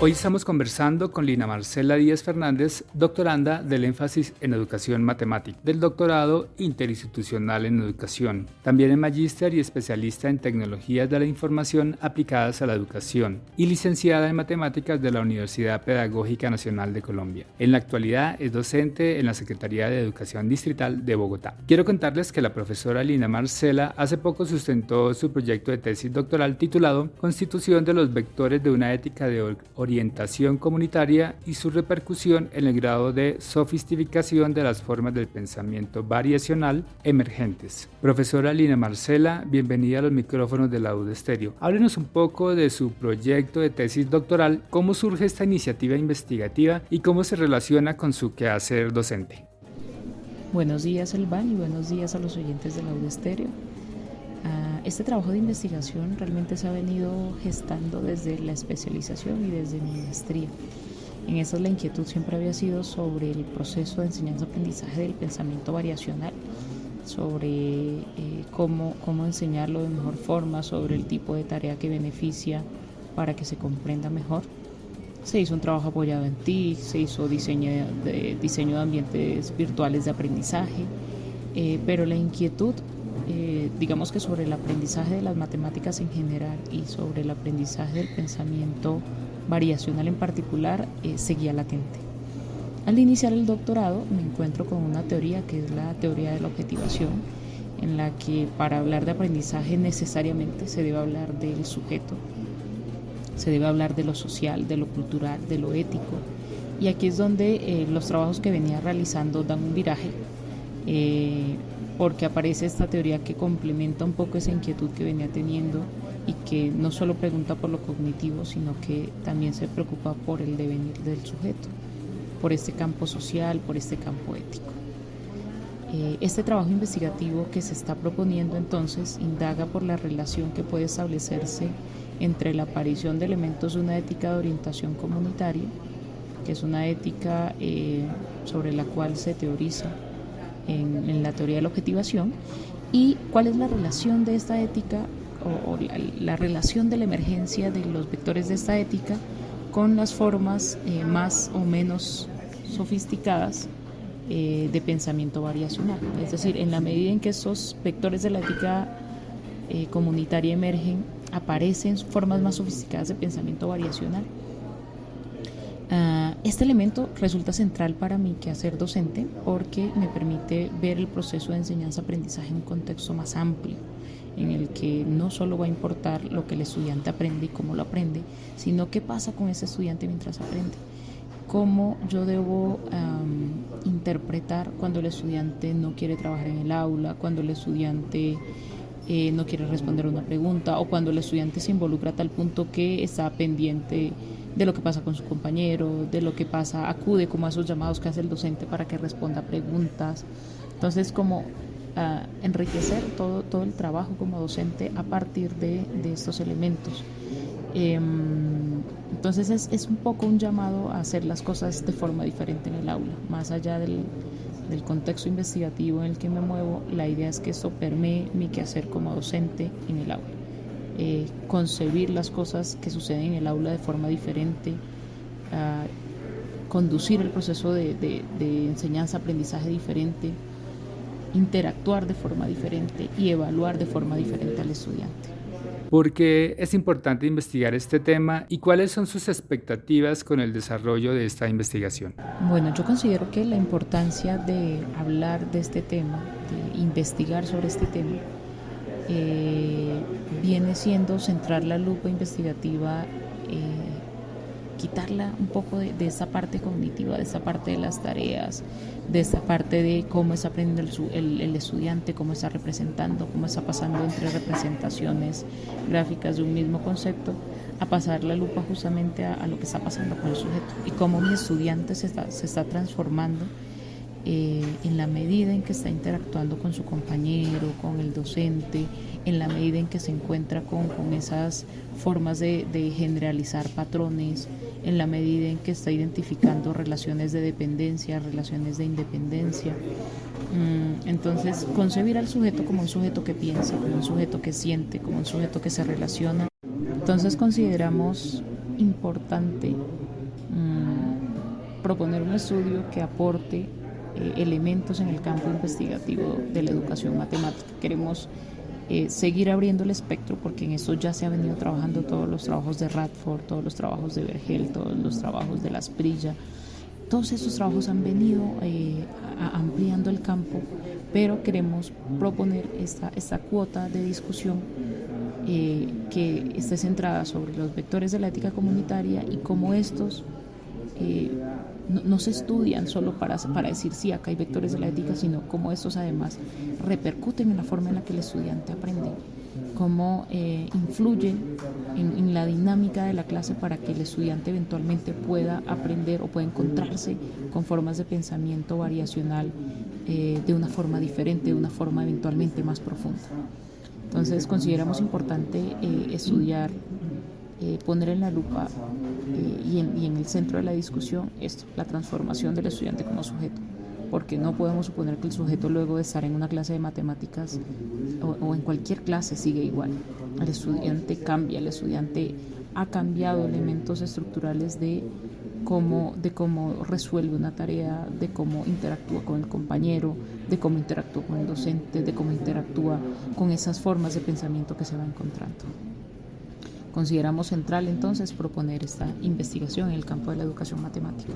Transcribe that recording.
Hoy estamos conversando con Lina Marcela Díaz Fernández, doctoranda del énfasis en educación matemática, del doctorado interinstitucional en educación. También es magíster y especialista en tecnologías de la información aplicadas a la educación y licenciada en matemáticas de la Universidad Pedagógica Nacional de Colombia. En la actualidad es docente en la Secretaría de Educación Distrital de Bogotá. Quiero contarles que la profesora Lina Marcela hace poco sustentó su proyecto de tesis doctoral titulado Constitución de los vectores de una ética de orientación comunitaria y su repercusión en el grado de sofisticación de las formas del pensamiento variacional emergentes. Profesora Lina Marcela, bienvenida a los micrófonos de la UD Estéreo. Háblenos un poco de su proyecto de tesis doctoral, cómo surge esta iniciativa investigativa y cómo se relaciona con su quehacer docente. Buenos días, Elvan, y buenos días a los oyentes de la UD Estéreo. Este trabajo de investigación realmente se ha venido gestando desde la especialización y desde mi maestría. En esa la inquietud siempre había sido sobre el proceso de enseñanza-aprendizaje del pensamiento variacional, sobre cómo enseñarlo de mejor forma, sobre el tipo de tarea que beneficia para que se comprenda mejor. Se hizo un trabajo apoyado en TIC, se hizo diseño de ambientes virtuales de aprendizaje, pero la inquietud digamos que sobre el aprendizaje de las matemáticas en general y sobre el aprendizaje del pensamiento variacional en particular seguía latente. Al iniciar el doctorado me encuentro con una teoría que es la teoría de la objetivación, en la que para hablar de aprendizaje necesariamente se debe hablar del sujeto, se debe hablar de lo social, de lo cultural, de lo ético, y aquí es donde los trabajos que venía realizando dan un viraje, porque aparece esta teoría que complementa un poco esa inquietud que venía teniendo y que no solo pregunta por lo cognitivo, sino que también se preocupa por el devenir del sujeto, por este campo social, por este campo ético. Este trabajo investigativo que se está proponiendo entonces indaga por la relación que puede establecerse entre la aparición de elementos de una ética de orientación comunitaria, que es una ética sobre la cual se teoriza en la teoría de la objetivación, y cuál es la relación de esta ética o la relación de la emergencia de los vectores de esta ética con las formas más o menos sofisticadas de pensamiento variacional. Es decir, en la medida en que esos vectores de la ética comunitaria emergen, aparecen formas más sofisticadas de pensamiento variacional. Este elemento resulta central para mi quehacer docente porque me permite ver el proceso de enseñanza-aprendizaje en un contexto más amplio, en el que no solo va a importar lo que el estudiante aprende y cómo lo aprende, sino qué pasa con ese estudiante mientras aprende. Cómo yo debo interpretar cuando el estudiante no quiere trabajar en el aula, cuando el estudiante no quiere responder una pregunta, o cuando el estudiante se involucra a tal punto que está pendiente de lo que pasa con su compañero, de lo que pasa, acude como a esos llamados que hace el docente para que responda preguntas. Entonces, como enriquecer todo el trabajo como docente a partir de estos elementos. Entonces es un poco un llamado a hacer las cosas de forma diferente en el aula, más allá del contexto investigativo en el que me muevo. La idea es que esto permee mi quehacer como docente en el aula. Concebir las cosas que suceden en el aula de forma diferente, conducir el proceso de enseñanza-aprendizaje diferente, interactuar de forma diferente y evaluar de forma diferente al estudiante. ¿Por qué es importante investigar este tema y cuáles son sus expectativas con el desarrollo de esta investigación? Bueno, yo considero que la importancia de hablar de este tema, de investigar sobre este tema, viene siendo centrar la lupa investigativa, quitarla un poco de esa parte cognitiva, de esa parte de las tareas, de esa parte de cómo está aprendiendo el estudiante, cómo está representando, cómo está pasando entre representaciones gráficas de un mismo concepto, a pasar la lupa justamente a lo que está pasando con el sujeto y cómo mi estudiante se está transformando en la medida en que está interactuando con su compañero, con el docente, en la medida en que se encuentra con esas formas de generalizar patrones, en la medida en que está identificando relaciones de dependencia, relaciones de independencia. Entonces, concebir al sujeto como un sujeto que piensa, como un sujeto que siente, como un sujeto que se relaciona. Entonces consideramos importante proponer un estudio que aporte elementos en el campo investigativo de la educación matemática. Queremos seguir abriendo el espectro, porque en eso ya se ha venido trabajando todos los trabajos de Radford, todos los trabajos de Vergel, todos los trabajos de la Asprilla. Todos estos trabajos han venido ampliando el campo, pero queremos proponer esta cuota de discusión que esté centrada sobre los vectores de la ética comunitaria y cómo estos no se estudian solo para decir sí, acá hay vectores de la ética, sino cómo estos además repercuten en la forma en la que el estudiante aprende, cómo influyen en la dinámica de la clase para que el estudiante eventualmente pueda aprender o pueda encontrarse con formas de pensamiento variacional de una forma diferente, de una forma eventualmente más profunda. Entonces consideramos importante estudiar, poner en la lupa y en el centro de la discusión esto, la transformación del estudiante como sujeto, porque no podemos suponer que el sujeto luego de estar en una clase de matemáticas o en cualquier clase sigue igual. El estudiante cambia, el estudiante ha cambiado elementos estructurales de cómo resuelve una tarea, de cómo interactúa con el compañero, de cómo interactúa con el docente, de cómo interactúa con esas formas de pensamiento que se va encontrando. Consideramos central entonces proponer esta investigación en el campo de la educación matemática.